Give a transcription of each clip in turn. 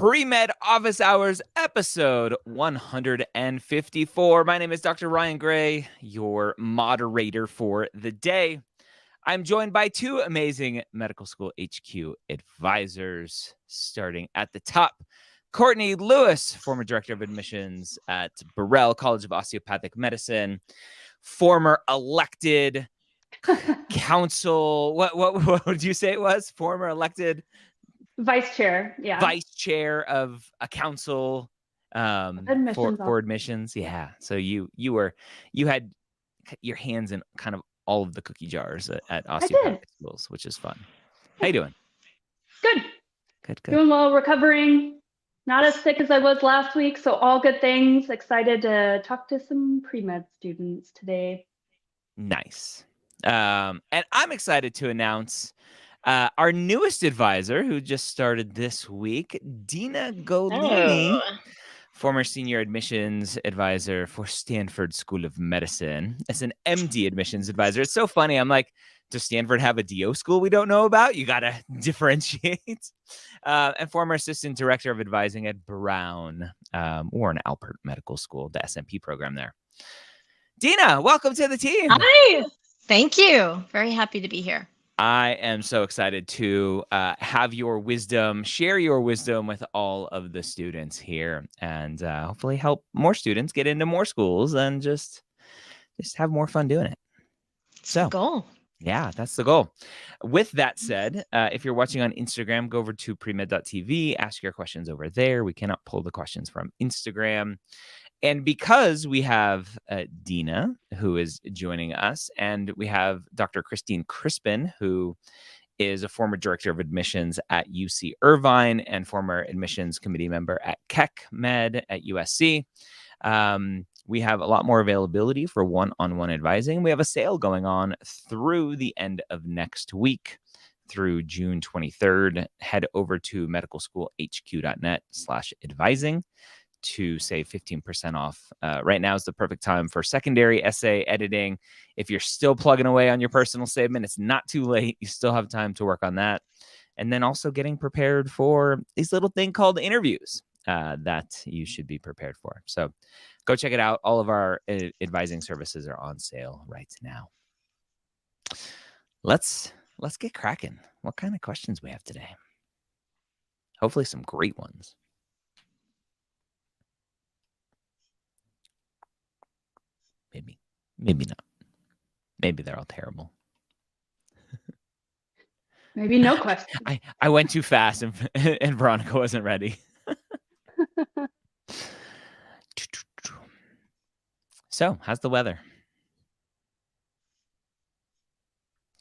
Premed Office Hours, episode 154. My name is Dr. Ryan Gray, your moderator for the day. I'm joined by two amazing medical school HQ advisors, starting at the top. Courtney Lewis, former director of admissions at Burrell College of Osteopathic Medicine, former elected council. What would you say it was? Former elected vice chair. Yeah. Vice chair of a council for admissions. Yeah. So you had your hands in kind of all of the cookie jars at osteopathic schools, which is fun. How you doing? Good. Good. Doing well, recovering. Not as sick as I was last week, so all good things. Excited to talk to some pre-med students today. Nice. And I'm excited to announce our newest advisor, who just started this week, Dina Golini, former senior admissions advisor for Stanford School of Medicine. As an MD admissions advisor, it's so funny. I'm like, does Stanford have a DO school we don't know about? You got to differentiate. And former assistant director of advising at Brown or an Alpert Medical School, the SMP program there. Dina, welcome to the team. Hi. Thank you. Very happy to be here. I am so excited to have your wisdom, share your wisdom with all of the students here, and hopefully help more students get into more schools and just have more fun doing it. So, goal. Yeah, that's the goal. With that said, if you're watching on Instagram, go over to premed.tv, ask your questions over there. We cannot pull the questions from Instagram. And because we have Dina, who is joining us, and we have Dr. Christine Crispin, who is a former director of admissions at UC Irvine and former admissions committee member at Keck Med at USC, we have a lot more availability for one-on-one advising. We have a sale going on through the end of next week, through June 23rd. Head over to medicalschoolhq.net/advising to save 15% off. Right now is the perfect time for secondary essay editing. If you're still plugging away on your personal statement, it's not too late. You still have time to work on that. And then also getting prepared for this little thing called interviews that you should be prepared for. So go check it out. All of our advising services are on sale right now. Let's get cracking. What kind of questions we have today? Hopefully some great ones. Maybe not. Maybe they're all terrible. Maybe no question. I went too fast and Veronica wasn't ready. So, how's the weather?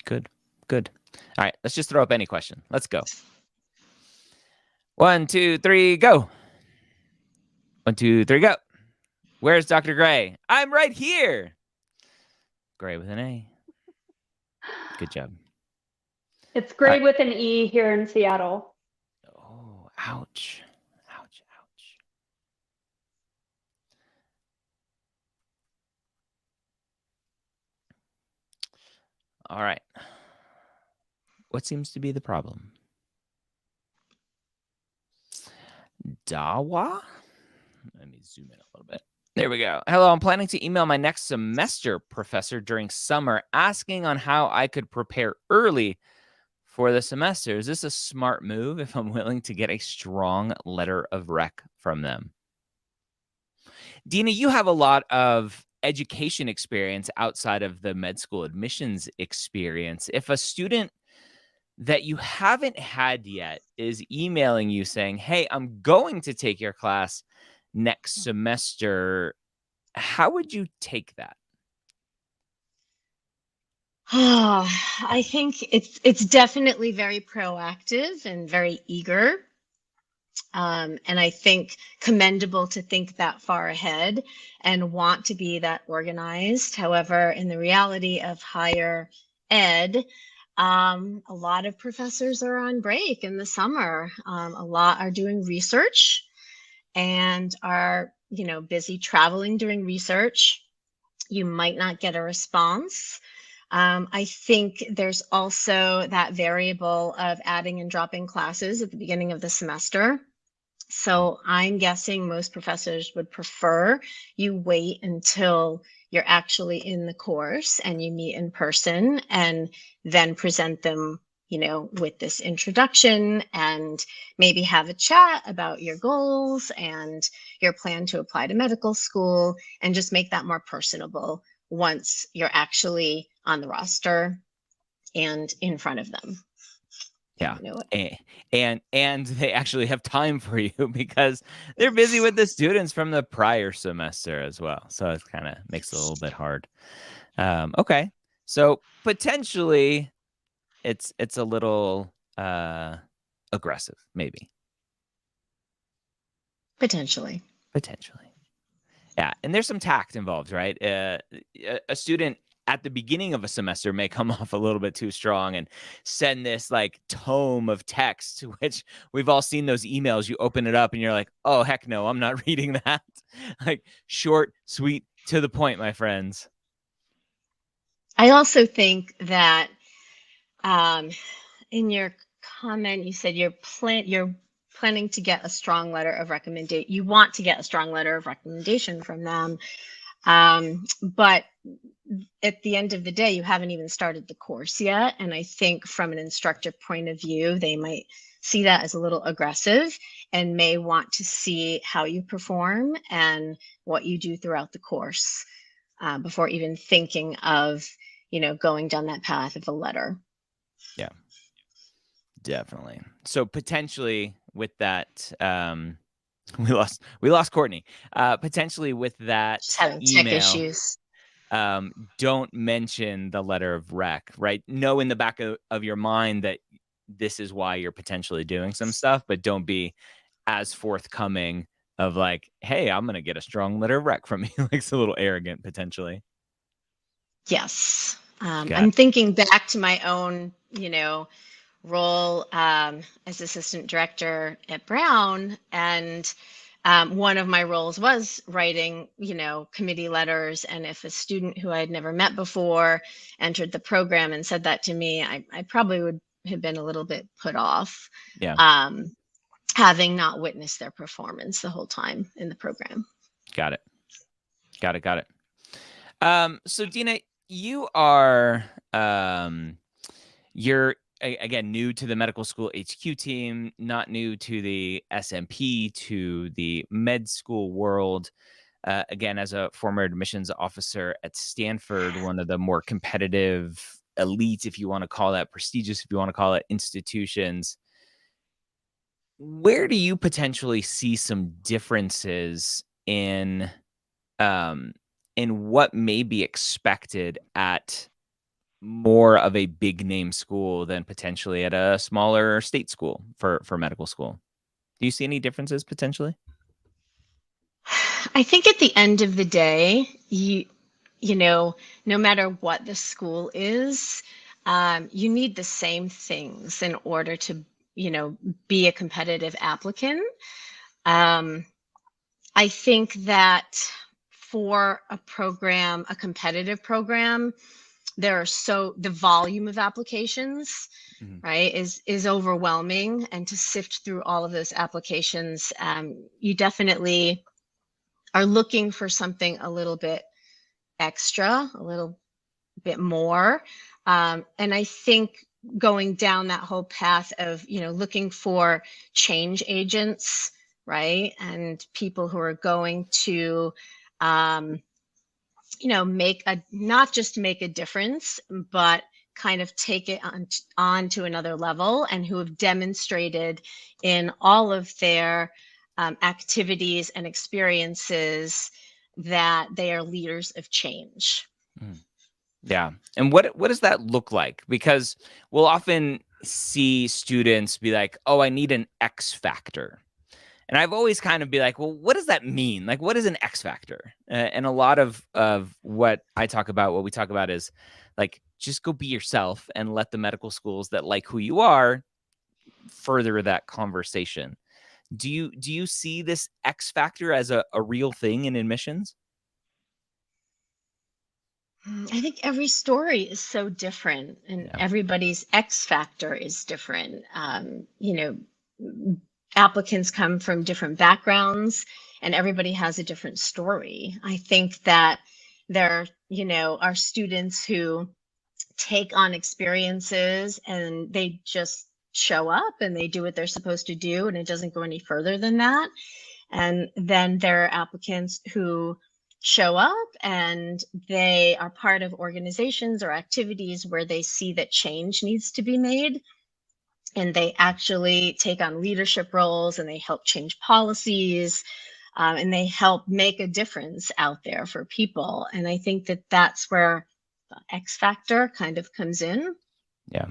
Good. All right, let's just throw up any question. Let's go. 1, 2, 3, go. 1, 2, 3, go. Where's Dr. Gray? I'm right here. Gray with an A. Good job. It's Gray with an E here in Seattle. Oh, ouch. All right. What seems to be the problem? Dawa? Let me zoom in a little bit. There we go. Hello, I'm planning to email my next semester professor during summer asking on how I could prepare early for the semester. Is this a smart move if I'm willing to get a strong letter of rec from them? Dina, you have a lot of education experience outside of the med school admissions experience. If a student that you haven't had yet is emailing you saying, hey, I'm going to take your class next semester, how would you take that? I think it's definitely very proactive and very eager. And I think commendable to think that far ahead and want to be that organized. However, in the reality of higher ed, a lot of professors are on break in the summer. A lot are doing research and are, busy traveling doing research. You might not get a response. I think there's also that variable of adding and dropping classes at the beginning of the semester. So I'm guessing most professors would prefer you wait until you're actually in the course and you meet in person and then present them, with this introduction and maybe have a chat about your goals and your plan to apply to medical school and just make that more personable once you're actually on the roster and in front of them. Yeah. And they actually have time for you because they're busy with the students from the prior semester as well. So it kind of makes it a little bit hard. Okay. So potentially it's a little aggressive, maybe. Potentially. Yeah. And there's some tact involved, right? A student at the beginning of a semester may come off a little bit too strong and send this like tome of text, which we've all seen those emails. You open it up and you're like, oh, heck no, I'm not reading that. Like short, sweet, to the point, my friends. I also think that in your comment, you said you're planning to get a strong letter of recommendation. You want to get a strong letter of recommendation from them. But at the end of the day, you haven't even started the course yet. And I think from an instructor point of view, they might see that as a little aggressive and may want to see how you perform and what you do throughout the course before even thinking of, going down that path of a letter. Yeah, definitely. So potentially with that, we lost Courtney. Potentially with that Just having email, tech issues. Don't mention the letter of rec, right? Know in the back of your mind that this is why you're potentially doing some stuff, but don't be as forthcoming of like, hey, I'm going to get a strong letter of rec from you. Like it's a little arrogant potentially. Yes. I'm thinking back to my own, role as assistant director at Brown. And one of my roles was writing, committee letters. And if a student who I had never met before entered the program and said that to me, I probably would have been a little bit put off. Yeah. Having not witnessed their performance the whole time in the program. Got it. So Dina, you are, you're again new to the medical school HQ team, not new to the SMP, to the med school world. Again, as a former admissions officer at Stanford, one of the more competitive, elite, if you want to call that, prestigious, if you want to call it, institutions. Where do you potentially see some differences in what may be expected at more of a big name school than potentially at a smaller state school for medical school? Do you see any differences potentially? I think at the end of the day, no matter what the school is, you need the same things in order to, be a competitive applicant. I think that for a program, a competitive program, the volume of applications, right, is overwhelming. And to sift through all of those applications, you definitely are looking for something a little bit extra, a little bit more. And I think going down that whole path of, looking for change agents, right, and people who are going to, not just make a difference, but kind of take it on to another level, and who have demonstrated in all of their activities and experiences that they are leaders of change. Yeah. And what does that look like? Because we'll often see students be like, oh, I need an X factor. And I've always kind of be like, well, what does that mean? Like, what is an X factor? And a lot of what we talk about is like, just go be yourself and let the medical schools that like who you are further that conversation. Do you see this X factor as a real thing in admissions? I think every story is so different, and everybody's X factor is different. applicants come from different backgrounds and everybody has a different story. I think that there, are students who take on experiences and they just show up and they do what they're supposed to do and it doesn't go any further than that. And then there are applicants who show up and they are part of organizations or activities where they see that change needs to be made. And they actually take on leadership roles and they help change policies and they help make a difference out there for people. And I think that that's where the X factor kind of comes in. Yeah.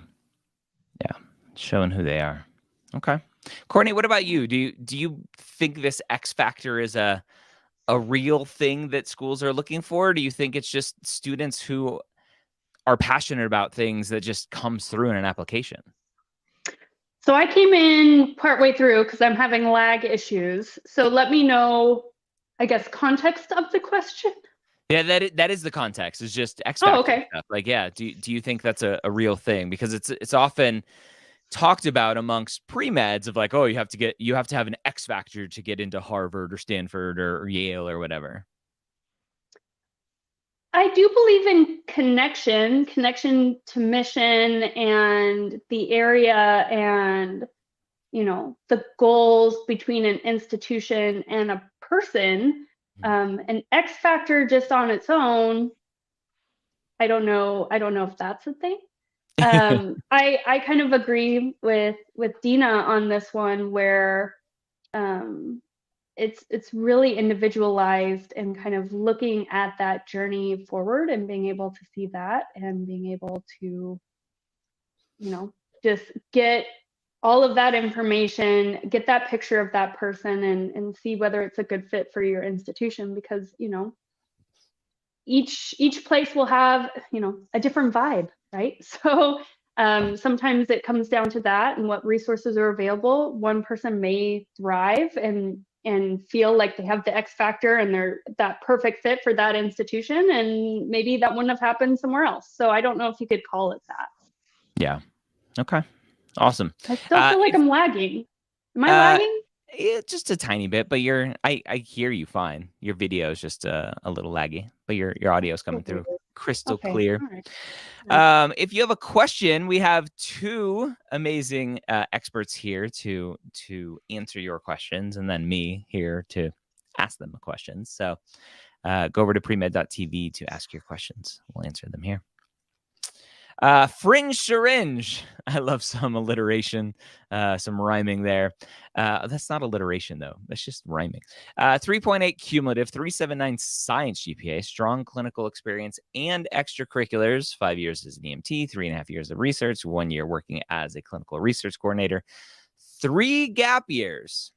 Showing who they are. Okay. Courtney, what about you? Do you think this X factor is a real thing that schools are looking for? Or do you think it's just students who are passionate about things that just comes through in an application? So I came in partway through because I'm having lag issues. So let me know, I guess, context of the question. Yeah, that is the context. It's just X factor stuff. Like, yeah, do you think that's a real thing? Because it's often talked about amongst pre-meds of like, oh, you have to have an X factor to get into Harvard or Stanford or Yale or whatever. I do believe in connection to mission and the area and, the goals between an institution and a person. An X factor just on its own, I don't know if that's a thing. I kind of agree with Dina on this one where it's really individualized and kind of looking at that journey forward and being able to see that and being able to, just get all of that information, get that picture of that person and see whether it's a good fit for your institution because, each place will have, a different vibe, right? So sometimes it comes down to that and what resources are available. One person may thrive and feel like they have the X factor and they're that perfect fit for that institution. And maybe that wouldn't have happened somewhere else. So I don't know if you could call it that. Yeah. Okay. Awesome. I still feel like I'm lagging. Am I lagging? Yeah, just a tiny bit, but I hear you fine. Your video is just a little laggy, but your audio is coming through crystal clear. Right. If you have a question, we have two amazing experts here to answer your questions, and then me here to ask them a question. So go over to premed.tv to ask your questions. We'll answer them here. Fringe syringe. I love some alliteration, some rhyming there. That's not alliteration though. That's just rhyming. 3.8 cumulative, 3.79 science GPA, strong clinical experience and extracurriculars, 5 years as an EMT, 3.5 years of research, 1 year working as a clinical research coordinator, 3 gap years.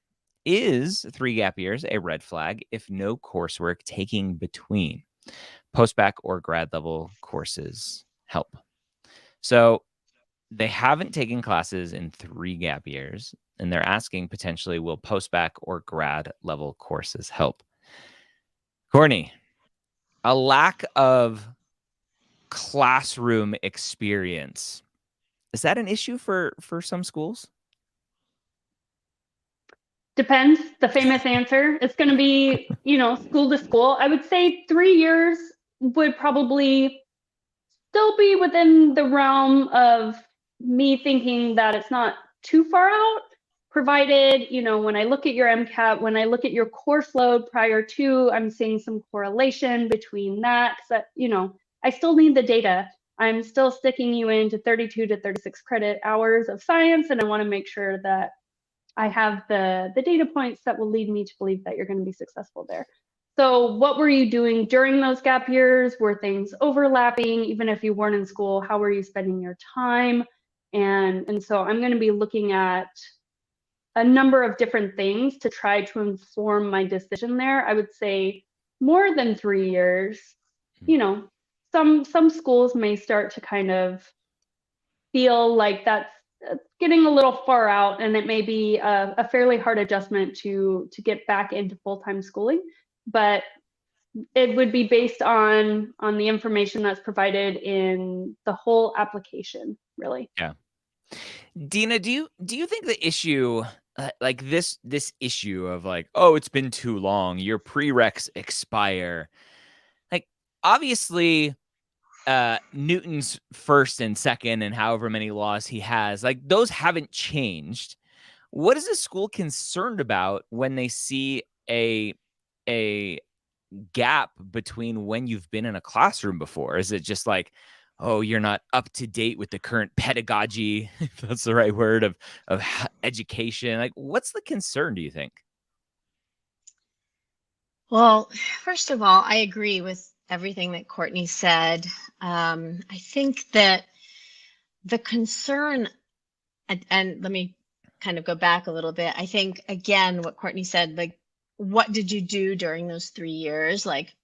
Is 3 gap years a red flag if no coursework taking between? Post-bac or grad level courses help. So they haven't taken classes in 3 gap years, and they're asking potentially, will post-bac or grad level courses help? Courtney, a lack of classroom experience, is that an issue for some schools? Depends. The famous answer. It's going to be, school to school. I would say 3 years would probably still be within the realm of me thinking that it's not too far out, provided, when I look at your MCAT, when I look at your course load prior to, I'm seeing some correlation between that. Because, I still need the data. I'm still sticking you into 32 to 36 credit hours of science, and I want to make sure that I have the data points that will lead me to believe that you're going to be successful there. So what were you doing during those gap years? Were things overlapping? Even if you weren't in school, how were you spending your time? And so I'm going to be looking at a number of different things to try to inform my decision there. I would say more than 3 years. Some schools may start to kind of feel like that's getting a little far out, and it may be a fairly hard adjustment to get back into full-time schooling. But it would be based on the information that's provided in the whole application, really. Yeah. Dina, do you think the issue like this issue of like, oh, it's been too long, your prereqs expire. Like, obviously, Newton's first and second and however many laws he has, like those haven't changed. What is a school concerned about when they see a gap between when you've been in a classroom before? Is it just like, oh, you're not up to date with the current pedagogy, if that's the right word, of education? Like, what's the concern, do you think? Well, first of all, I agree with everything that Courtney said. I think that the concern, and let me kind of go back a little bit. I think, again, what Courtney said, like, what did you do during those 3 years? Like,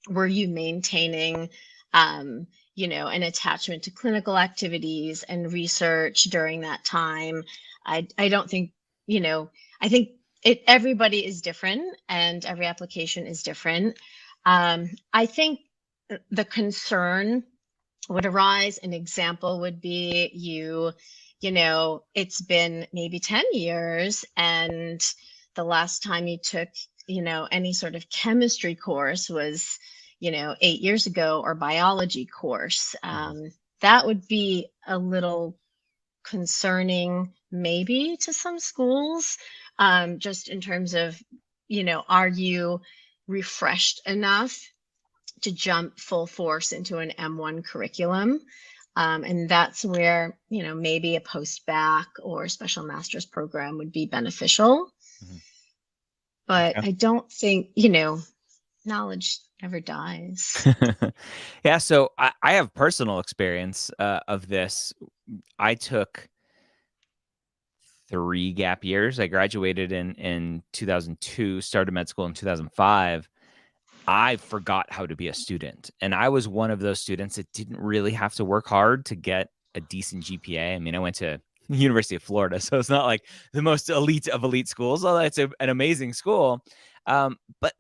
were you maintaining, an attachment to clinical activities and research during that time? I don't think, I think everybody is different and every application is different. I think the concern would arise. An example would be it's been maybe 10 years and the last time you took, any sort of chemistry course was, 8 years ago, or biology course. That would be a little concerning maybe to some schools, just in terms of, are you refreshed enough to jump full force into an M1 curriculum? And that's where, maybe a post-bac or special master's program would be beneficial. But Okay. I don't think, knowledge never dies. Yeah, so I have personal experience of this. I took 3 gap years. I graduated in 2002, started med school in 2005. I forgot how to be a student. And I was one of those students that didn't really have to work hard to get a decent GPA. I mean, I went to University of Florida, so it's not like the most elite of elite schools, although it's an amazing school. But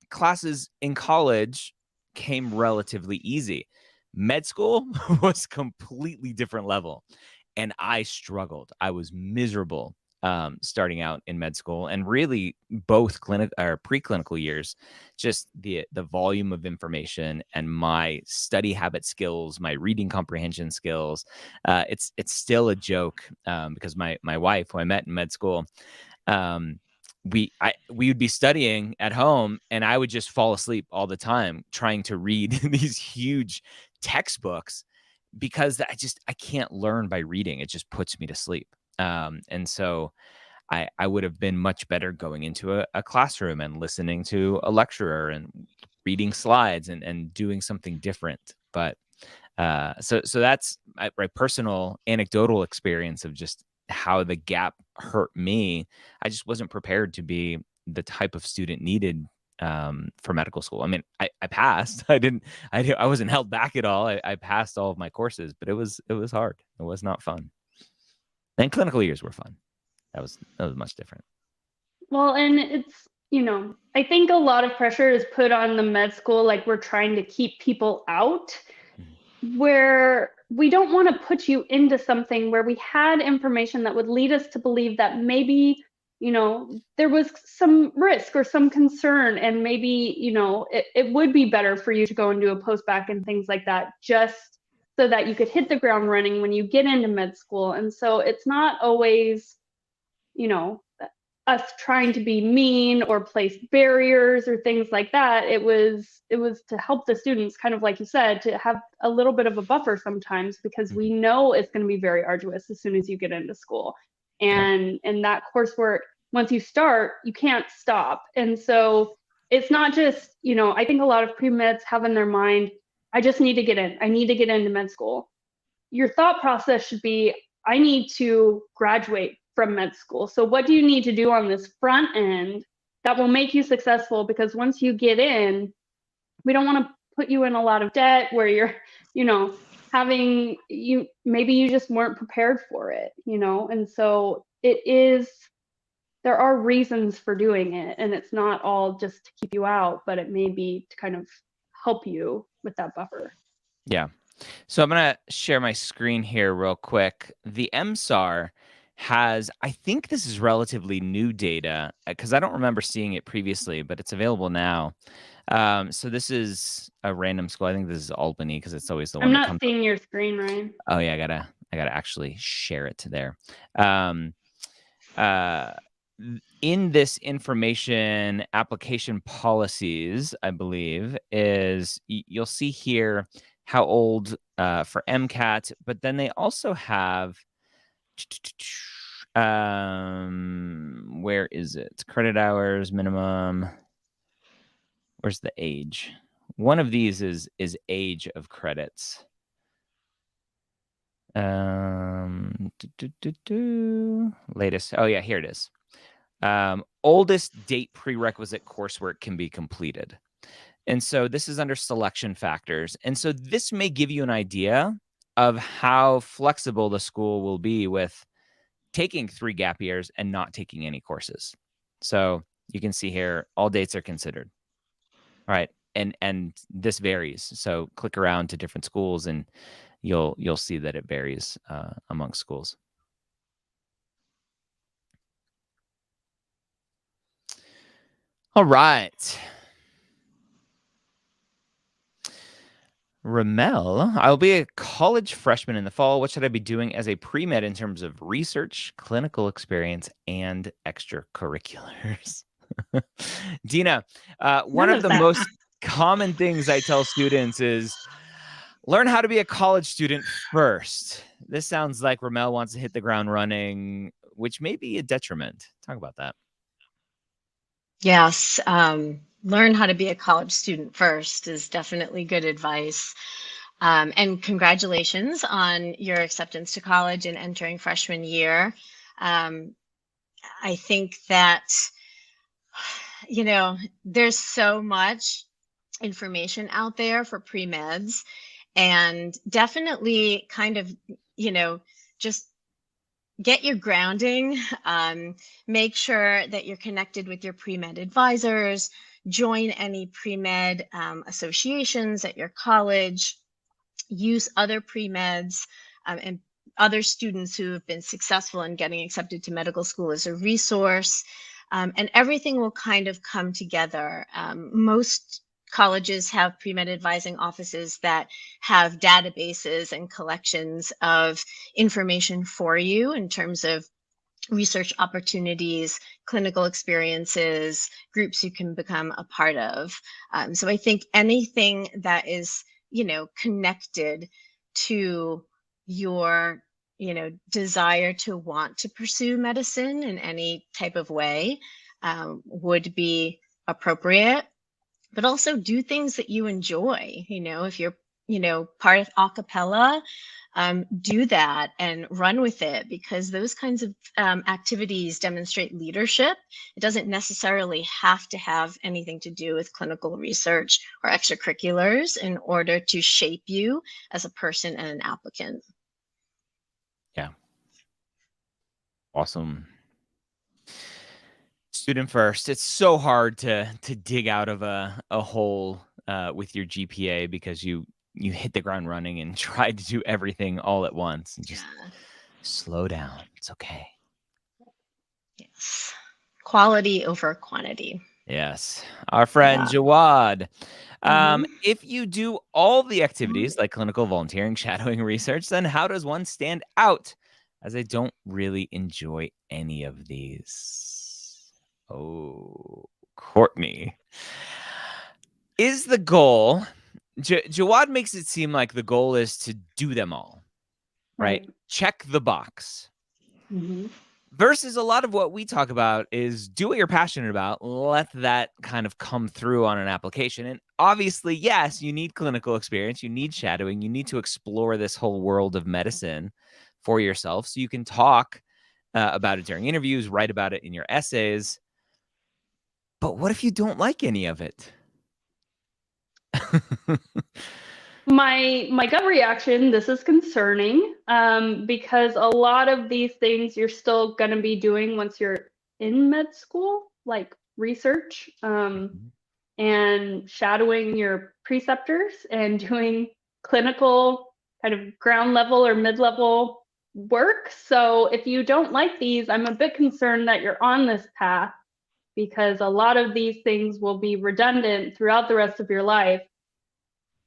classes in college came relatively easy. Med school was completely different level. And I struggled. I was miserable starting out in med school, and really both clinical or preclinical years. Just the volume of information and my study habit skills, my reading comprehension skills. It's still a joke because my wife, who I met in med school, we would be studying at home, and I would just fall asleep all the time trying to read these huge textbooks, because I can't learn by reading. It just puts me to sleep. And so I would have been much better going into a classroom and listening to a lecturer and reading slides and doing something different. But so that's my personal anecdotal experience of just how the gap hurt me. I just wasn't prepared to be the type of student needed for medical school. I mean, I passed. I wasn't held back at all. I passed all of my courses, but it was hard. It was not fun. And clinical years were fun. That was much different. Well, and it's, I think a lot of pressure is put on the med school, like we're trying to keep people out, where we don't want to put you into something where we had information that would lead us to believe that maybe, there was some risk or some concern, and maybe, it would be better for you to go and do a post-bac and things like that, just so that you could hit the ground running when you get into med school. And so it's not always, us trying to be mean or place barriers or things like that. It was to help the students, kind of like you said, to have a little bit of a buffer sometimes, because we know it's going to be very arduous as soon as you get into school. And that coursework, once you start, you can't stop. And so it's not just, I think a lot of pre-meds have in their mind, I just need to get in. I need to get into med school. Your thought process should be, I need to graduate from med school. So what do you need to do on this front end that will make you successful? Because once you get in, we don't want to put you in a lot of debt where you're, maybe you just weren't prepared for it, and so there are reasons for doing it, and it's not all just to keep you out, but it may be to kind of help you with that buffer. Yeah. So I'm going to share my screen here real quick. The MSAR has, I think this is relatively new data because I don't remember seeing it previously, but it's available now. So this is a random school. I think this is Albany because it's always the one I'm that not comes. seeing your screen, Ryan. Oh yeah, I gotta actually share it to there. Um, uh, in this information application policies, I believe, is you'll see here how old for MCAT, but then they also have where is it? Credit hours minimum. Where's the age? One of these is age of credits. Latest. Oh yeah, here it is. Oldest date prerequisite coursework can be completed. And so this is under selection factors. And so this may give you an idea of how flexible the school will be with taking 3 gap years and not taking any courses. So you can see here, all dates are considered. All right. And this varies. So click around to different schools and you'll see that it varies among schools. All right. Ramel, I'll be a college freshman in the fall. What should I be doing as a pre-med in terms of research, clinical experience, and extracurriculars? Dina, one None of of the that. most common things I tell students is learn how to be a college student first. This sounds like Ramel wants to hit the ground running, which may be a detriment. Talk about that. Yes, learn how to be a college student first is definitely good advice. And congratulations on your acceptance to college and entering freshman year. I think that, there's so much information out there for pre-meds, and definitely kind of, just get your grounding. Make sure that you're connected with your pre-med advisors, join any pre-med associations at your college, use other pre-meds and other students who have been successful in getting accepted to medical school as a resource. And everything will kind of come together. Most colleges have pre-med advising offices that have databases and collections of information for you in terms of research opportunities, clinical experiences, groups you can become a part of. So I think anything that is, connected to your, desire to want to pursue medicine in any type of way would be appropriate. But also do things that you enjoy. If you're, part of a cappella, do that and run with it, because those kinds of activities demonstrate leadership. It doesn't necessarily have to have anything to do with clinical research or extracurriculars in order to shape you as a person and an applicant. Yeah. Awesome. Student first. It's so hard to dig out of a hole with your GPA because you hit the ground running and tried to do everything all at once. And just slow down. It's okay. Yes. Quality over quantity. Yes. Our friend Jawad. Mhm. If you do all the activities like clinical volunteering, shadowing, research, then how does one stand out? As I don't really enjoy any of these. Oh, Courtney. Is the goal, Jawad makes it seem like the goal is to do them all, right? Check the box. Mm-hmm. Versus a lot of what we talk about is do what you're passionate about. Let that kind of come through on an application. And obviously, yes, you need clinical experience. You need shadowing. You need to explore this whole world of medicine for yourself so you can talk about it during interviews, write about it in your essays. But what if you don't like any of it? My gut reaction, this is concerning, because a lot of these things you're still going to be doing once you're in med school, like research and shadowing your preceptors and doing clinical kind of ground level or mid-level work. So if you don't like these, I'm a bit concerned that you're on this path, because a lot of these things will be redundant throughout the rest of your life.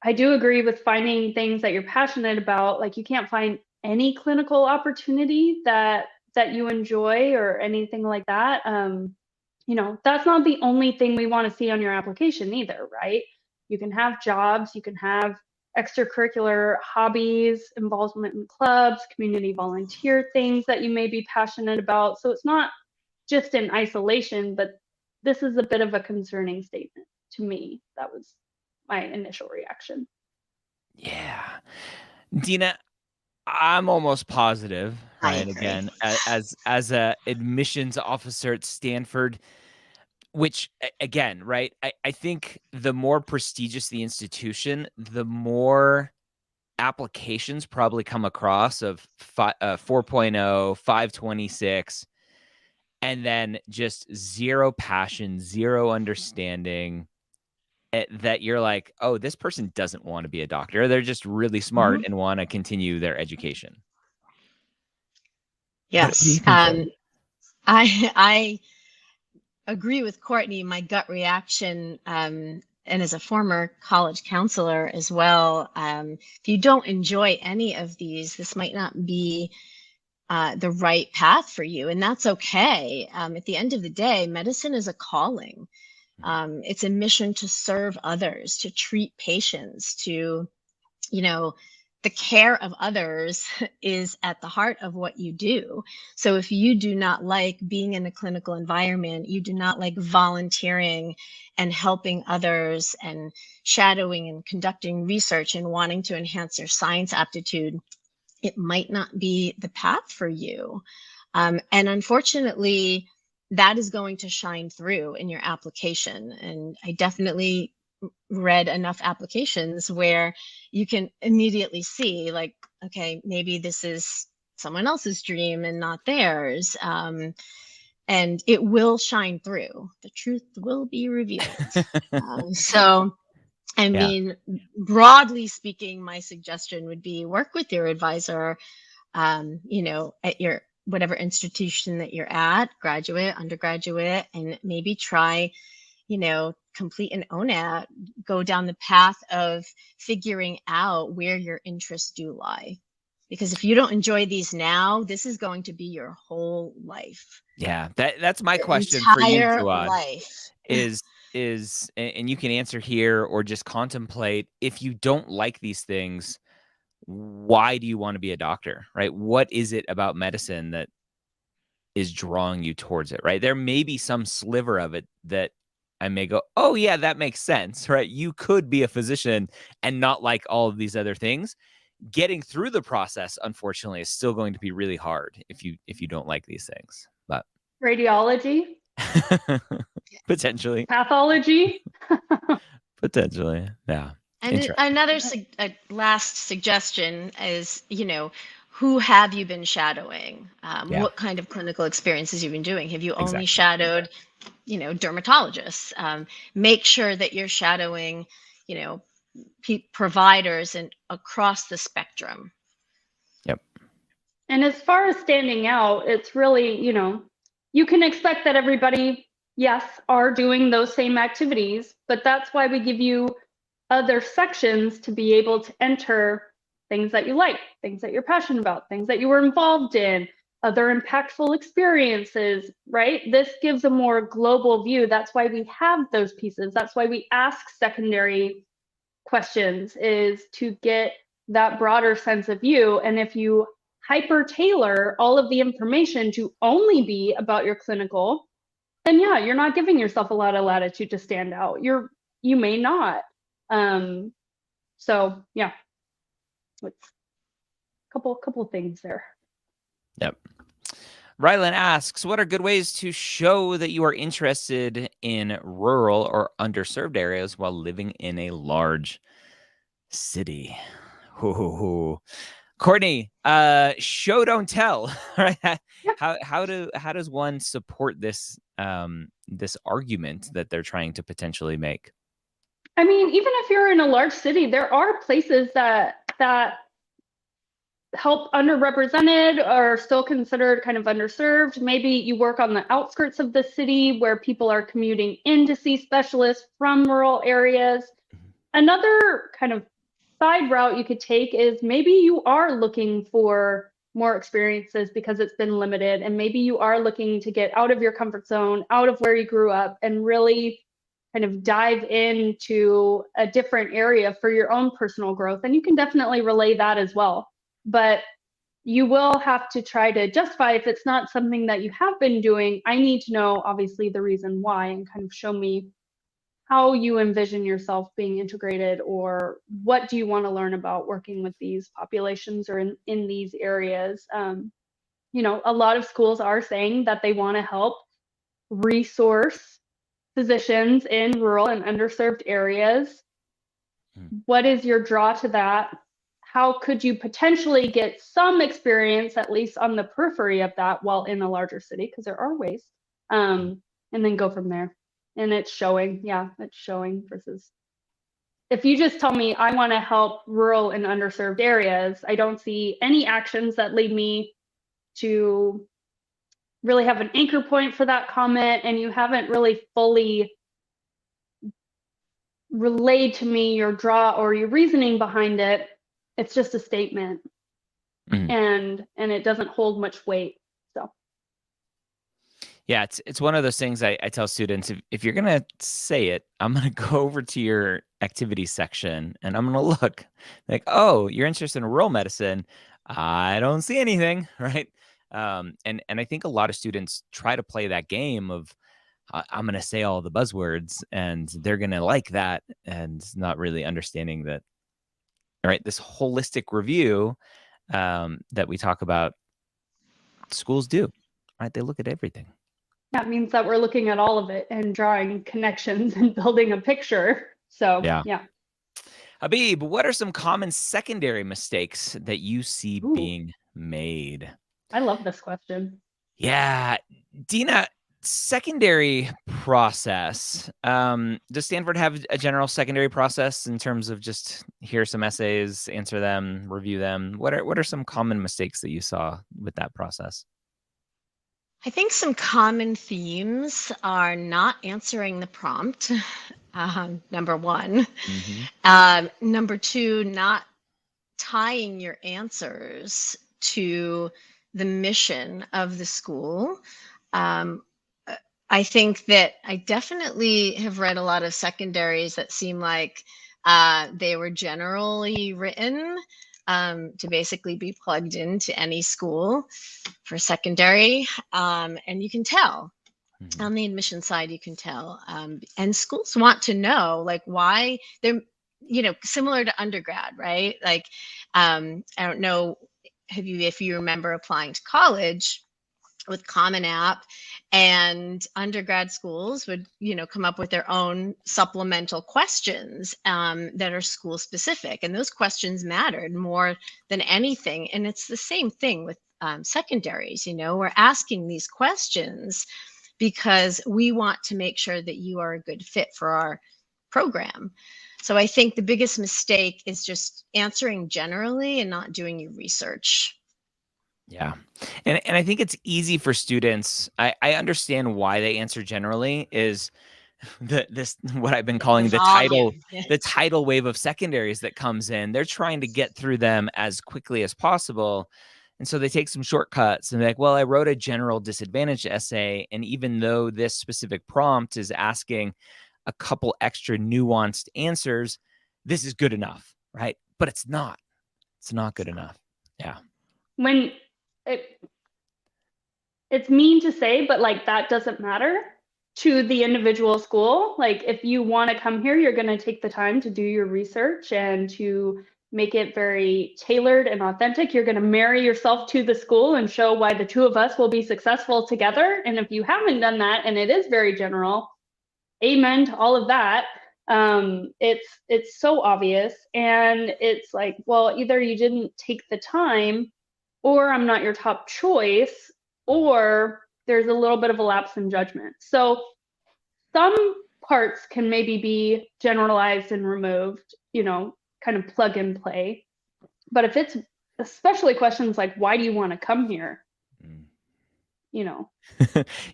I do agree with finding things that you're passionate about. Like, you can't find any clinical opportunity that you enjoy or anything like that. That's not the only thing we want to see on your application either, right? You can have jobs, you can have extracurricular hobbies, involvement in clubs, community volunteer things that you may be passionate about. So it's not just in isolation, but this is a bit of a concerning statement to me. That was my initial reaction. Yeah. Dina, I'm almost positive, I right? agree. Again, as a admissions officer at Stanford, which again, right? I think the more prestigious the institution, the more applications probably come across of 4.0, 526, and then just zero passion, zero understanding. That you're like, oh, this person doesn't want to be a doctor. They're just really smart and want to continue their education. Yes. What do you think, Courtney? I agree with Courtney. My gut reaction, and as a former college counselor as well, if you don't enjoy any of these, this might not be the right path for you, and that's okay. At the end of the day, medicine is a calling. It's a mission to serve others, to treat patients, to, the care of others is at the heart of what you do. So if you do not like being in a clinical environment, you do not like volunteering and helping others and shadowing and conducting research and wanting to enhance your science aptitude, it might not be the path for you. And unfortunately, that is going to shine through in your application. And I definitely read enough applications where you can immediately see, like, okay, maybe this is someone else's dream and not theirs. And it will shine through. The truth will be revealed. So, I mean, broadly speaking, my suggestion would be work with your advisor, at your whatever institution that you're at, graduate, undergraduate, and maybe try, complete an ONAT, go down the path of figuring out where your interests do lie. Because if you don't enjoy these now, this is going to be your whole life. Yeah, that's my Your question for you, entire Juad, life. is and you can answer here or just contemplate, if you don't like these things, why do you want to be a doctor, right? What is it about medicine that is drawing you towards it, right? There may be some sliver of it that I may go, oh yeah, that makes sense, right? You could be a physician and not like all of these other things. Getting through the process, unfortunately, is still going to be really hard if you don't like these things. But Radiology, potentially, pathology. potentially, yeah. And another last suggestion is, who have you been shadowing? What kind of clinical experiences you've been doing? Have you only shadowed, dermatologists? Make sure that you're shadowing, providers and across the spectrum. Yep. And as far as standing out, it's really, you can expect that everybody, yes, are doing those same activities, but that's why we give you other sections to be able to enter things that you like, things that you're passionate about, things that you were involved in, other impactful experiences, right? This gives a more global view. That's why we have those pieces. That's why we ask secondary questions, is to get that broader sense of view. And if you hyper tailor all of the information to only be about your clinical, then yeah, you're not giving yourself a lot of latitude to stand out. You may not. So yeah, it's a couple things there. Yep. Rylan asks, what are good ways to show that you are interested in rural or underserved areas while living in a large city? Ooh. Courtney, show don't tell, right? How does one support this this argument that they're trying to potentially make? I mean, even if you're in a large city, there are places that help underrepresented or still considered kind of underserved. Maybe you work on the outskirts of the city where people are commuting in to see specialists from rural areas. Another kind of side route you could take is maybe you are looking for more experiences because it's been limited, and maybe you are looking to get out of your comfort zone, out of where you grew up, and really kind of dive into a different area for your own personal growth. And you can definitely relay that as well. But you will have to try to justify, if it's not something that you have been doing, I need to know obviously the reason why, and kind of show me how you envision yourself being integrated, or what do you want to learn about working with these populations or in these areas. You know, a lot of schools are saying that they want to help resource physicians in rural and underserved areas. What is your draw to that? How could you potentially get some experience, at least on the periphery of that, while in a larger city? Because there are ways. And then go from there. And it's showing, it's showing versus if you just tell me I want to help rural and underserved areas, I don't see any actions that lead me to really have an anchor point for that comment, and you haven't really fully relayed to me your draw or your reasoning behind it. It's just a statement, and it doesn't hold much weight. So yeah, it's one of those things I tell students, if you're gonna say it, I'm gonna go over to your activity section and I'm gonna look like, oh, you're interested in rural medicine. I don't see anything, right? And I think a lot of students try to play that game of I'm gonna say all the buzzwords and they're gonna like that, and not really understanding that, right? This holistic review that we talk about, schools do, right? They look at everything. that means that we're looking at all of it and drawing connections and building a picture. So yeah. Habib, what are some common secondary mistakes that you see being made? I love this question. Yeah, Dina, secondary process. Does Stanford have a general secondary process in terms of just hear some essays, answer them, review them? What are some common mistakes that you saw with that process? I think some common themes are not answering the prompt, number one. Number two, not tying your answers to the mission of the school. I think that I definitely have read a lot of secondaries that seem like they were generally written to basically be plugged into any school for secondary. And you can tell on the admission side, you can tell. And schools want to know, like, why they're, similar to undergrad, right? Like, I don't know if you remember applying to college with Common App, and undergrad schools would, come up with their own supplemental questions that are school specific. And those questions mattered more than anything. And it's the same thing with secondaries. We're asking these questions because we want to make sure that you are a good fit for our program. So I think the biggest mistake is just answering generally and not doing your research. Yeah. And I think it's easy for students. I understand why they answer generally is this what I've been calling the tidal wave of secondaries that comes in. They're trying to get through them as quickly as possible. And so they take some shortcuts and they're like, well, I wrote a general disadvantaged essay. And even though this specific prompt is asking a couple extra nuanced answers, this is good enough, right? But it's not. It's not good enough. Yeah. When it's mean to say, but like that doesn't matter to the individual school. Like if you want to come here, you're going to take the time to do your research and to make it very tailored and authentic. You're going to marry yourself to the school and show why the two of us will be successful together. And if you haven't done that, and it is very general, amen to all of that. It's so obvious. And it's like, well, either you didn't take the time, or I'm not your top choice, or there's a little bit of a lapse in judgment. So some parts can maybe be generalized and removed, kind of plug and play. But if it's especially questions like, why do you want to come here? You know,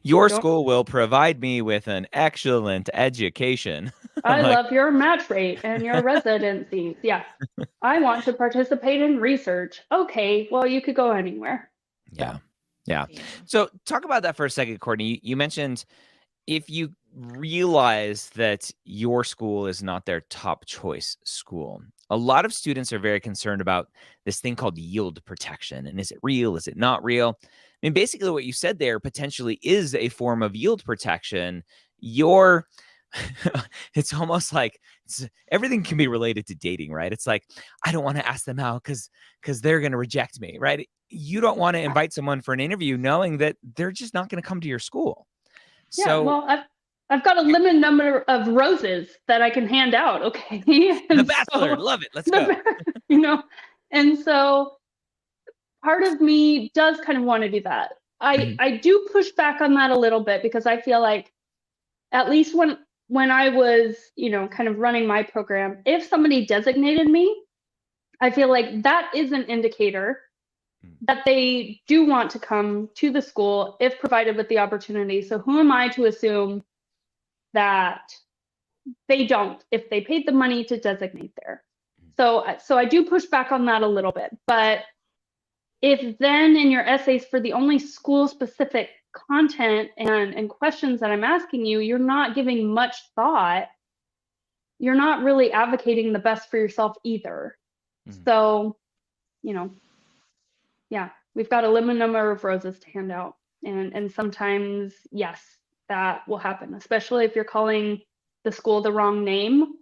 Your don't- school will provide me with an excellent education. I Like, love your match rate and your residencies. Yeah. I want to participate in research. Okay, well, you could go anywhere. yeah. Yeah. So talk about that for a second, Courtney. You mentioned if you realize that your school is not their top choice school, a lot of students are very concerned about this thing called yield protection. And is it real? Is it not real? I mean, basically what you said there potentially is a form of yield protection. Your it's almost like everything can be related to dating, right? It's like, I don't want to ask them out because they're going to reject me, right? You don't want to invite someone for an interview knowing that they're just not going to come to your school. Yeah, So well, I've got a limited number of roses that I can hand out. Okay. The Bachelor, love it. Let's go. You know, and so part of me does kind of want to do that. I do push back on that a little bit because I feel like at least when I was, you know, kind of running my program, if somebody designated me, I feel like that is an indicator that they do want to come to the school if provided with the opportunity. So who am I to assume that they don't if they paid the money to designate there? So I do push back on that a little bit. But if then in your essays for the only school specific content and questions that I'm asking you, you're not giving much thought, you're not really advocating the best for yourself either. So, you know, yeah, we've got a limited number of roses to hand out. And sometimes, yes, that will happen, especially if you're calling the school the wrong name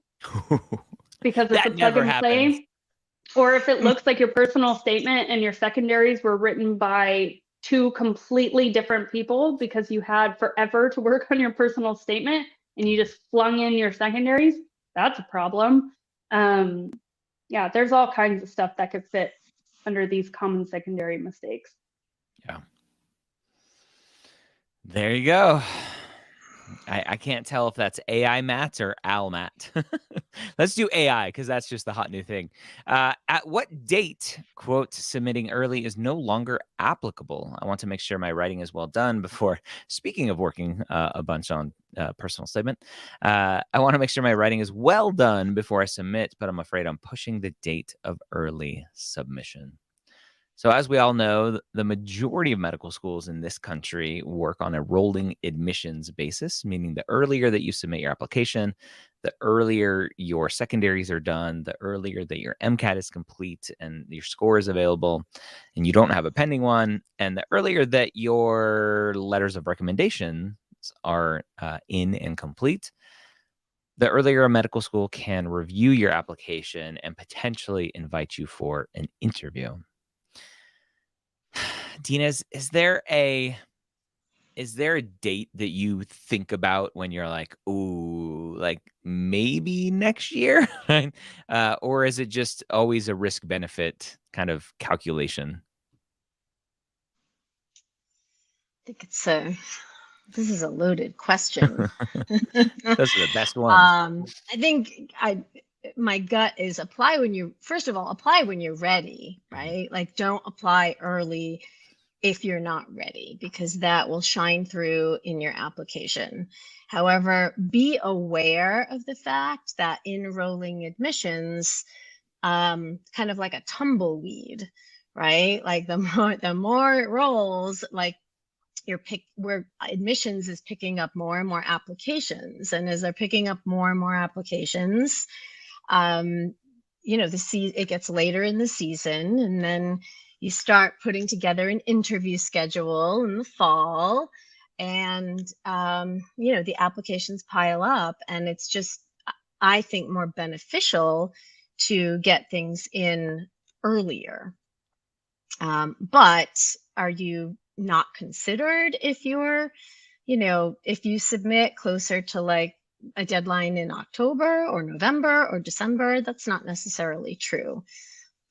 because it's a plug and play. Or if it looks like your personal statement and your secondaries were written by two completely different people because you had forever to work on your personal statement and you just flung in your secondaries, that's a problem. Yeah, there's all kinds of stuff that could fit under these common secondary mistakes. Yeah. There you go. I can't tell if that's AI Matt or Al Matt. Let's do AI because that's just the hot new thing. At what date, quote, submitting early is no longer applicable? I want to make sure my writing is well done before, speaking of working a bunch on personal statement, I want to make sure my writing is well done before I submit, but I'm afraid I'm pushing the date of early submission. So as we all know, the majority of medical schools in this country work on a rolling admissions basis, meaning the earlier that you submit your application, the earlier your secondaries are done, the earlier that your MCAT is complete and your score is available and you don't have a pending one, and the earlier that your letters of recommendations are in and complete, the earlier a medical school can review your application and potentially invite you for an interview. Dina, is there a date that you think about when you're like, ooh, like maybe next year? Or is it just always a risk benefit kind of calculation? I think this is a loaded question. Those are the best ones. I think my gut is apply when you, first of all, apply when you're ready, right? Like don't apply early if you're not ready, because that will shine through in your application. However, be aware of the fact that in rolling admissions, kind of like a tumbleweed, right? Like the more it rolls, like where admissions is picking up more and more applications. And as they're picking up more and more applications, you know, it gets later in the season, and then you start putting together an interview schedule in the fall, and you know, the applications pile up, and it's just, I think, more beneficial to get things in earlier. But are you not considered if you're, you know, if you submit closer to like a deadline in October or November or December? That's not necessarily true.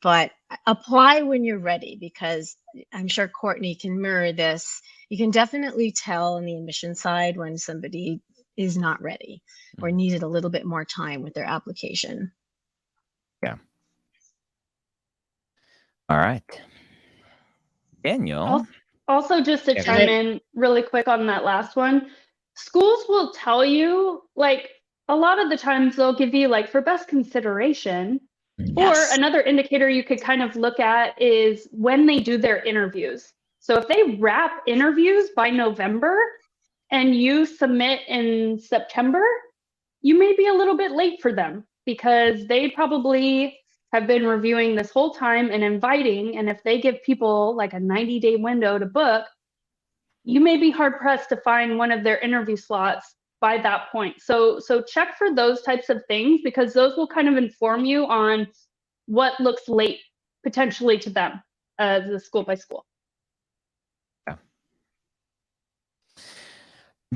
But apply when you're ready, because I'm sure Courtney can mirror this. You can definitely tell on the admission side when somebody is not ready or needed a little bit more time with their application. Yeah. All right. Daniel. Also, just to Yeah, chime in really quick on that last one, schools will tell you, like, a lot of the times they'll give you, like, for best consideration, or Yes. another indicator you could kind of look at is when they do their interviews. So if they wrap interviews by November and you submit in September, you may be a little bit late for them because they probably have been reviewing this whole time and inviting. And if they give people like a 90-day window to book, you may be hard pressed to find one of their interview slots by that point. So check for those types of things because those will kind of inform you on what looks late potentially to them as a school by school.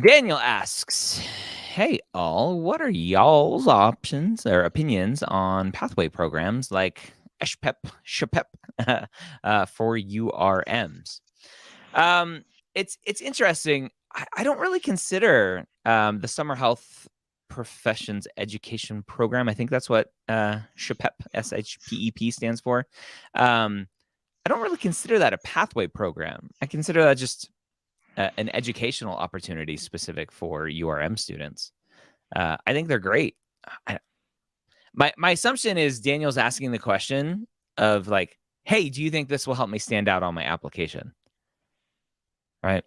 Daniel asks, hey, all, what are y'all's options or opinions on pathway programs like SHPEP for URMs? It's interesting. I don't really consider the Summer Health Professions Education Program. I think that's what SHPEP, SHPEP stands for. I don't really consider that a pathway program. I consider that just an educational opportunity specific for URM students. I think they're great. My assumption is Daniel's asking the question of like, hey, do you think this will help me stand out on my application? Right?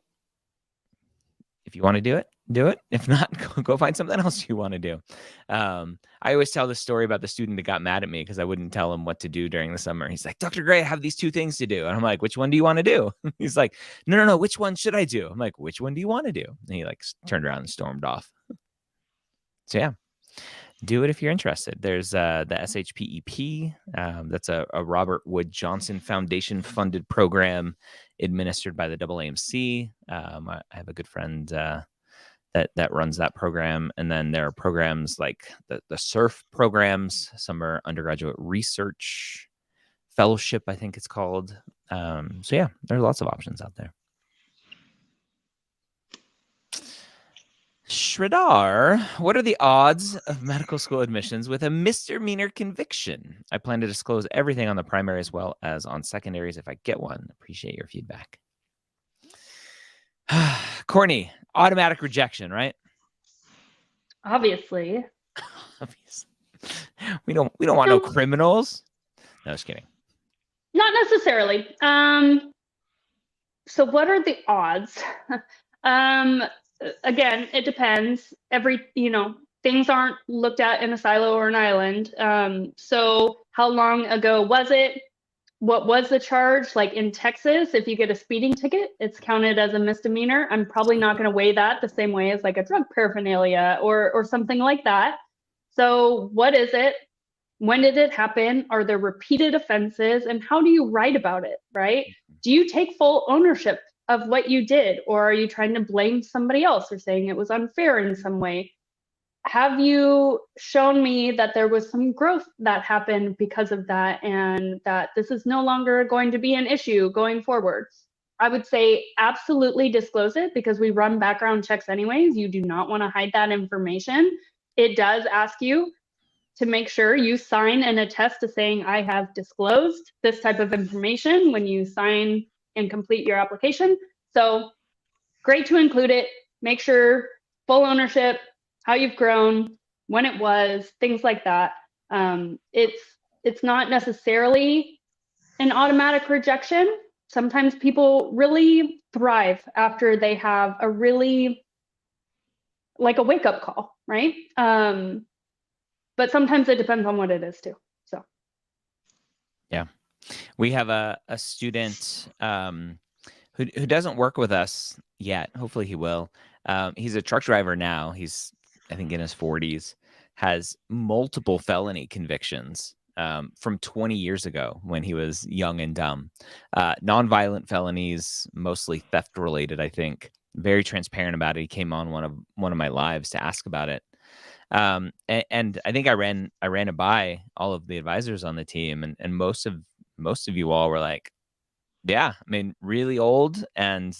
If you want to do it, do it. If not, go find something else you want to do. I always tell the story about the student that got mad at me because I wouldn't tell him what to do during the summer. He's like, Dr. Gray, I have these 2 things to do. And I'm like, which one do you want to do? He's like, no, which one should I do? I'm like, which one do you want to do? And he like turned around and stormed off. So yeah, do it if you're interested. There's the SHPEP. That's a Robert Wood Johnson Foundation funded program administered by the AAMC. I have a good friend that runs that program. And then there are programs like the SURF programs. Some are undergraduate research fellowship, I think it's called. So yeah, there's lots of options out there. Shredar, what are the odds of medical school admissions with a misdemeanor conviction? I plan to disclose everything on the primary as well as on secondaries if I get one. Appreciate your feedback. Courtney, automatic rejection, right? Obviously. We don't want no criminals. No, just kidding. Not necessarily. So what are the odds? Again, it depends. Things aren't looked at in a silo or an island. So how long ago was it? What was the charge? Like in Texas, if you get a speeding ticket, it's counted as a misdemeanor. I'm probably not going to weigh that the same way as like a drug paraphernalia or something like that. So what is it? When did it happen? Are there repeated offenses? And how do you write about it, right? Do you take full ownership of what you did? Or are you trying to blame somebody else or saying it was unfair in some way? Have you shown me that there was some growth that happened because of that and that this is no longer going to be an issue going forward? I would say absolutely disclose it because we run background checks anyways. You do not want to hide that information. It does ask you to make sure you sign and attest to saying I have disclosed this type of information when you sign and complete your application. So great to include it. Make sure full ownership, how you've grown, when it was, things like that. It's not necessarily an automatic rejection. Sometimes people really thrive after they have a really, like a wake-up call, right? But sometimes it depends on what it is too. So, yeah, we have a student who doesn't work with us yet. Hopefully, he will. He's a truck driver now. He's, I think, in his 40s. Has multiple felony convictions from 20 years ago when he was young and dumb. Nonviolent felonies, mostly theft related. I think very transparent about it. He came on one of my lives to ask about it. And I think I ran it by all of the advisors on the team, and most of you all were like, yeah, I mean, really old and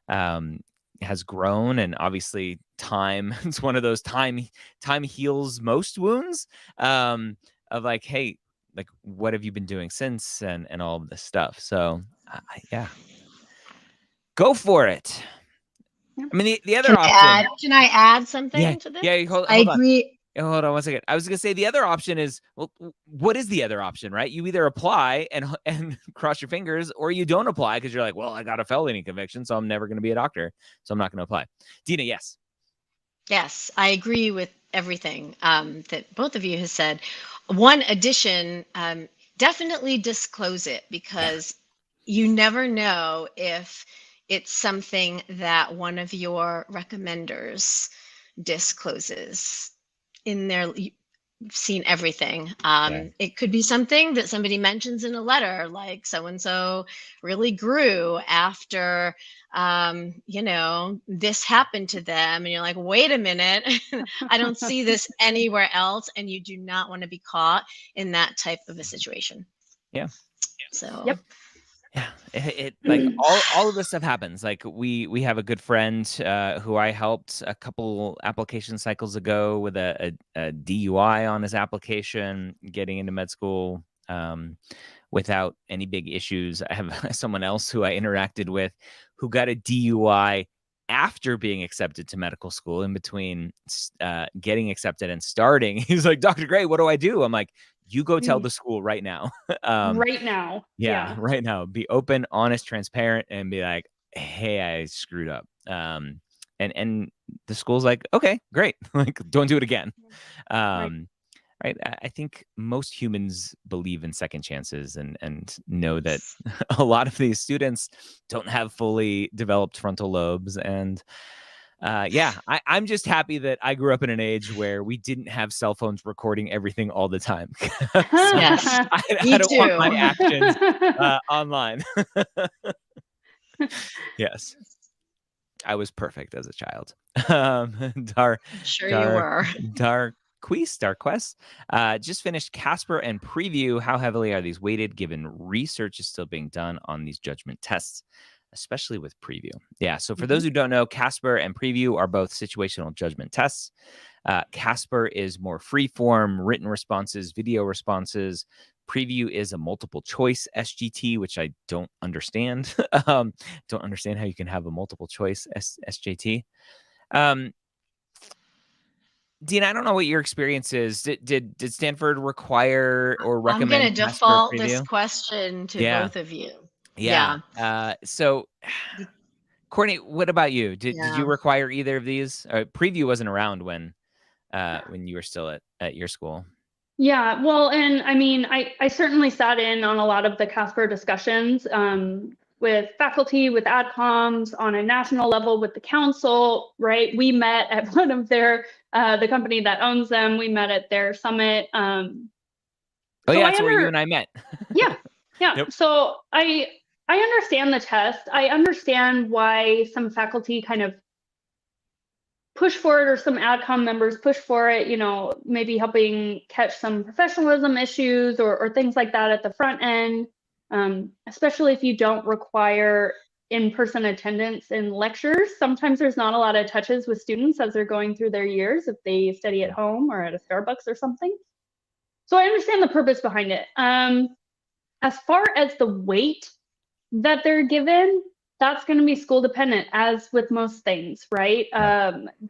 has grown, and obviously time, it's one of those time heals most wounds, of like, hey, like, what have you been doing since, and all of this stuff. So yeah, go for it. I mean, the other option. Can I add something Yeah, to this? yeah. Hold I on. agree. Hold on 1 second. I was gonna say the other option is, well, what is the other option, right? You either apply and cross your fingers, or you don't apply because you're like, well, I got a felony conviction, so I'm never gonna be a doctor, so I'm not gonna apply. Dina, yes. Yes, I agree with everything that both of you have said. One addition, definitely disclose it, because you never know if it's something that one of your recommenders discloses in their. You've seen everything. It could be something that somebody mentions in a letter, like so and so really grew after this happened to them, and you're like, wait a minute, I don't see this anywhere else, and you do not want to be caught in that type of a situation. Yeah. So Yep. Yeah, it like all of this stuff happens. Like we have a good friend who I helped a couple application cycles ago with a DUI on his application, getting into med school without any big issues. I have someone else who I interacted with who got a DUI after being accepted to medical school. In between getting accepted and starting, he's like, Dr. Gray, what do I do? I'm like, you go tell the school right now. Right now. Yeah, right now. Be open, honest, transparent, and be like, hey, I screwed up. And the school's like, okay, great. Like, don't do it again. Right. I think most humans believe in second chances and know that a lot of these students don't have fully developed frontal lobes. And I'm just happy that I grew up in an age where we didn't have cell phones recording everything all the time. Yes, I don't want my actions online. Yes, I was perfect as a child. Sure you were. Darquest just finished Casper and Preview. How heavily are these weighted, given research is still being done on these judgment tests, especially with Preview? Yeah, so for those who don't know, Casper and Preview are both situational judgment tests. Casper is more free-form, written responses, video responses. Preview is a multiple choice SGT, which I don't understand. Don't understand how you can have a multiple choice SJT. Dean, I don't know what your experience is. Did Stanford require or recommend? I'm going to default this question to both of you. Yeah. So, Courtney, what about you? Did you require either of these? Preview wasn't around when you were still at your school. Yeah, well, and I mean, I certainly sat in on a lot of the Casper discussions with faculty, with AdComs, on a national level with the council, right? We met at one of their, the company that owns them, we met at their summit. That's where you and I met. Yeah. Yep. So I understand the test. I understand why some faculty kind of push for it, or some AdCom members push for it, maybe helping catch some professionalism issues or things like that at the front end, especially if you don't require in-person attendance in lectures. Sometimes there's not a lot of touches with students as they're going through their years if they study at home or at a Starbucks or something. So I understand the purpose behind it. As far as the weight that they're given, that's going to be school dependent, as with most things, right?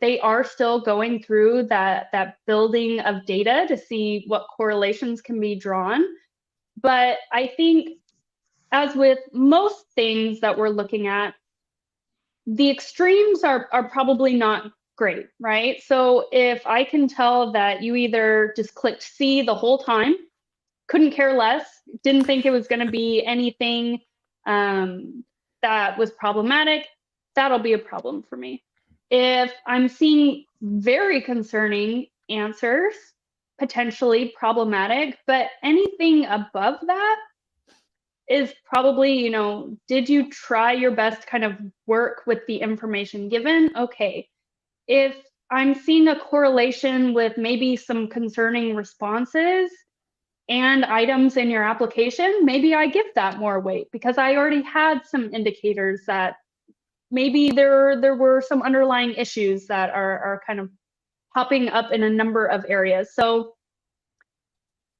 They are still going through that building of data to see what correlations can be drawn. But I think, as with most things that we're looking at, the extremes are probably not great, right? So if I can tell that you either just clicked C the whole time, couldn't care less, didn't think it was going to be anything that was problematic, that'll be a problem for me. If I'm seeing very concerning answers, potentially problematic, but anything above that is probably, did you try your best to kind of work with the information given? Okay. If I'm seeing a correlation with maybe some concerning responses and items in your application, maybe I give that more weight because I already had some indicators that maybe there were some underlying issues that are kind of popping up in a number of areas. So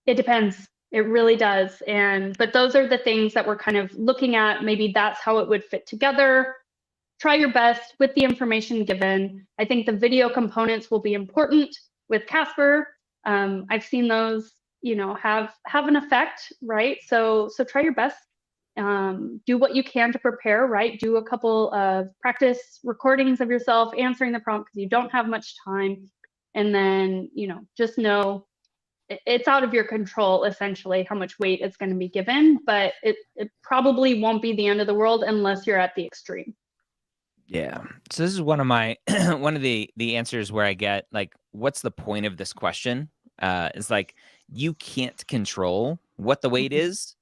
it depends. It really does. But those are the things that we're kind of looking at. Maybe that's how it would fit together. Try your best with the information given. I think the video components will be important with Casper. I've seen those, have an effect, right? So try your best. Do what you can to prepare, right? Do a couple of practice recordings of yourself answering the prompt because you don't have much time. And then, just know it's out of your control, essentially, how much weight it's going to be given, but it probably won't be the end of the world unless you're at the extreme. Yeah. So this is one of my one of the answers where I get like, what's the point of this question? It's like, you can't control what the weight is.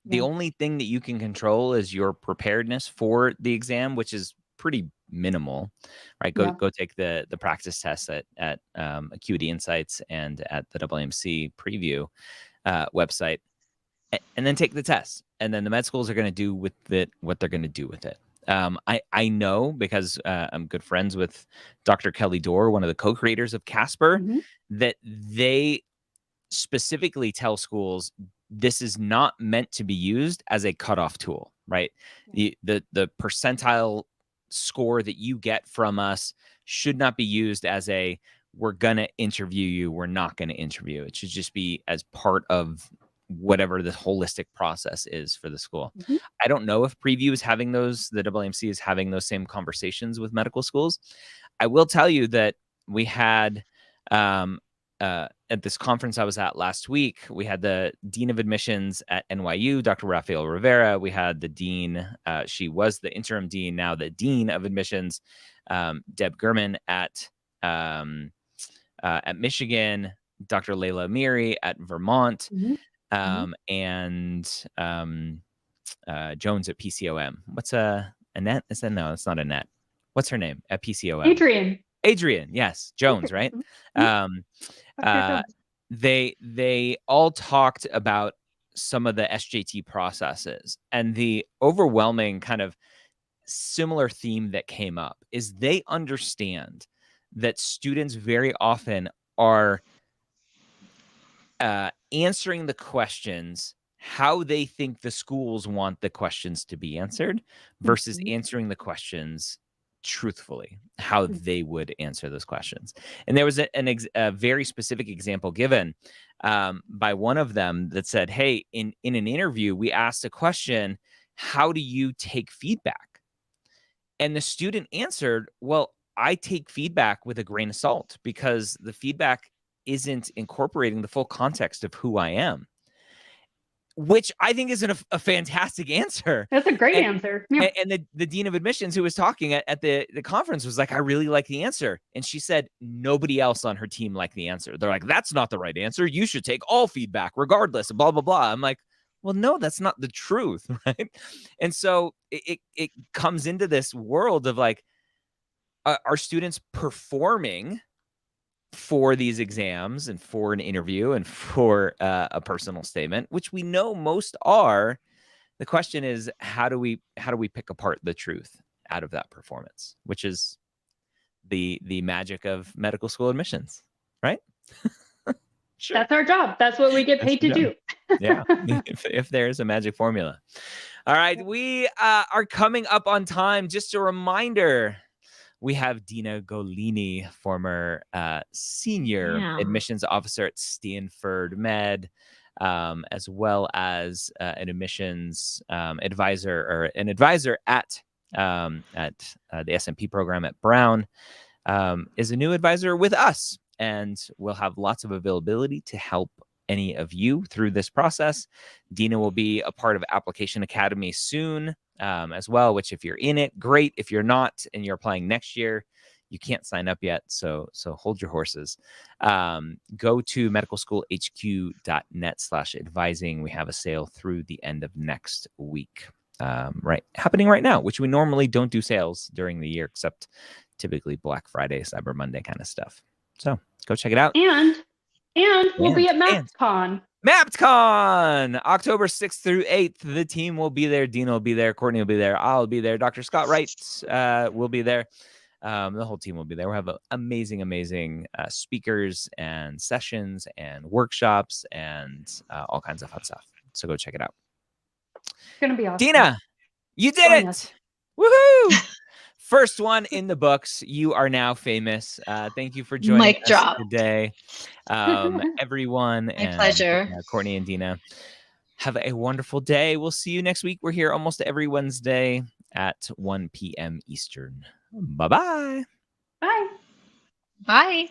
The only thing that you can control is your preparedness for the exam, which is pretty minimal, right? Go take the practice tests at Acuity Insights and at the AAMC preview website, and then take the test. And then the med schools are going to do with it what they're going to do with it. I know because I'm good friends with Dr. Kelly Dorr, one of the co-creators of Casper, that they specifically tell schools this is not meant to be used as a cutoff tool, right? The percentile score that you get from us should not be used as a, we're going to interview you, we're not going to interview. It should just be as part of whatever the holistic process is for the school. I don't know if Preview is having those, the AAMC is having those same conversations with medical schools. I will tell you that we had, at this conference I was at last week, we had the Dean of Admissions at NYU, Dr. Rafael Rivera. We had the Dean, she was the interim Dean, now the Dean of Admissions, Deb Gurman at Michigan, Dr. Layla Amiri at Vermont, and Jones at PCOM. What's Annette? Is that, no, it's not Annette. What's her name at PCOM? Adrian, yes, Jones, right? They all talked about some of the SJT processes, and the overwhelming kind of similar theme that came up is they understand that students very often are answering the questions how they think the schools want the questions to be answered versus answering the questions truthfully, how they would answer those questions. And there was a very specific example given by one of them that said, hey, in an interview, we asked a question, how do you take feedback? And the student answered, well, I take feedback with a grain of salt because the feedback isn't incorporating the full context of who I am. Which I think is a fantastic answer. That's a great answer. Yeah. And the Dean of Admissions who was talking at the conference was like, I really like the answer. And she said, nobody else on her team liked the answer. They're like, that's not the right answer. You should take all feedback regardless, blah, blah, blah. I'm like, well, no, that's not the truth, right? And so it comes into this world of like, are students performing for these exams and for an interview and for a personal statement, which we know most are. The question is, how do we pick apart the truth out of that performance, which is the magic of medical school admissions, right? Sure. That's our job. That's what we get paid to do. Yeah, if there's a magic formula. All right, we are coming up on time. Just a reminder, we have Dina Golini, former senior admissions officer at Stanford Med, as well as an admissions advisor or an advisor at the SMP program at Brown, is a new advisor with us, and we'll have lots of availability to help any of you through this process. Dina will be a part of Application Academy soon as well, which if you're in it, great. If you're not and you're applying next year, you can't sign up yet. So hold your horses. Go to medicalschoolhq.net/advising. We have a sale through the end of next week, happening right now, which we normally don't do sales during the year, except typically Black Friday, Cyber Monday kind of stuff. So go check it out. And we'll be at MapCon. MapCon, October 6th through 8th. The team will be there. Dina will be there. Courtney will be there. I'll be there. Dr. Scott Wright will be there. The whole team will be there. We'll have amazing speakers and sessions and workshops and all kinds of fun stuff. So go check it out. It's going to be awesome. Dina, you did Join it. us. Woohoo! First one in the books. You are now famous. Thank you for joining Mic us drop. today. Everyone. My pleasure. Courtney and Dina, have a wonderful day. We'll see you next week. We're here almost every Wednesday at 1 p.m. Eastern. Bye-bye. Bye. Bye.